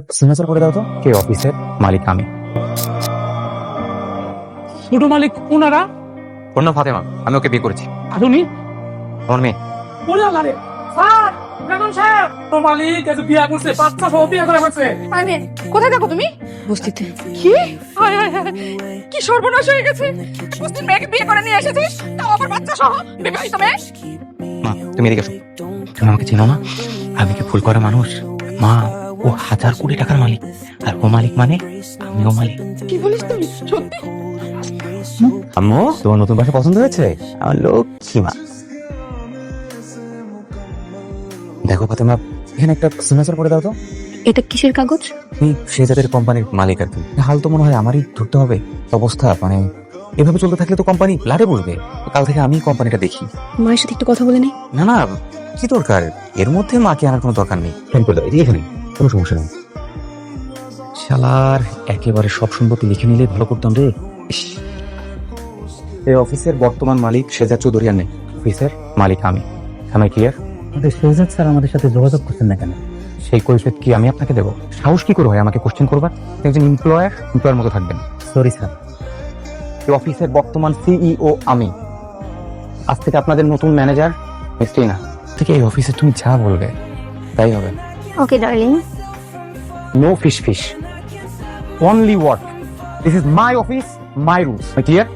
একটা সিগনেচার করে দাও তো। কে অফিসের মালিক? আমি। ছোট মালিক ওনারা? অন্য ফাতেমা, আমি ওকে বিয়ে করেছি। আর উনি? আমার মেয়ে। বলে আলারে স্যার, বেগম সাহেব, ছোট মালিক এসে বিয়ে করছে, বাচ্চা সহ বিয়ে করে ফেলছে। মানে কোথায় থাকো তুমি? বস্তিতে। কি? হায় হায় হায়, কি সর্বনাশ হয়ে গেছে! মুসলিম মেয়েকে বিয়ে করে নিয়ে এসেছিস, তাও আবার বাচ্চা সহ, বিবাহিত মেয়ে। মা, তুমি এদিকে এসো। তুমি আমাকে চেনো না? আমি কি ভুল করা মানুষ? মা, ও 1000 কোটি টাকার মালিক, আর ও মালিক মানে আমিও মালিক। কি বলিস তুমি? সত্যি? আম্মু, তোমার নতুন বাসা পছন্দ হয়েছে? আমার লক্ষ্মী মা। দেখো ফাতেমা, এখানে একটা সিগনেচার করে দাও তো। এটা কিসের কাগজ? এই সে যাদের কোম্পানির মালিক আর কি। হাল তো মনে হয় আমারই ধরতে হবে। অবস্থা মানে এভাবে চলতে থাকলে তো কোম্পানি লাটে পড়বে। কাল থেকে আমি কোম্পানিটা দেখি। মায়ের সাথে একটু কথা বলে নেই। না না, কি দরকার? এর মধ্যে মাকে আনার কোনো দরকার নেই। ফোন করে দাও, এখানে কোনো সমস্যা নেই। শালার একেবারে সব সম্পত্তি লিখে নিলে ভালো করতাম রে। ইস। এই অফিসের বর্তমান মালিক শেজাদ চৌধুরী আর নেই। অফিসের মালিক আমি। আমি ক্লিয়ার? আমাদের শেহজাদ স্যার আমাদের সাথে যোগাযোগ করছেন না কেন? সেই কৈফিয়ত কি আমি আপনাকে দেবো? সাহস কি করে হয় আমাকে কোশ্চেন করবার? একজন এমপ্লয়ার মতো থাকবেন। Sorry sir. এই অফিসের বর্তমান সিইও আমি। আজ থেকে আপনাদের নতুন ম্যানেজার মিস্ট্রিনা। থেকে এই অফিসে তুমি যা বলবে তাই হবে। Okay darling. No fish, only work. This is my office, my rules. Clear?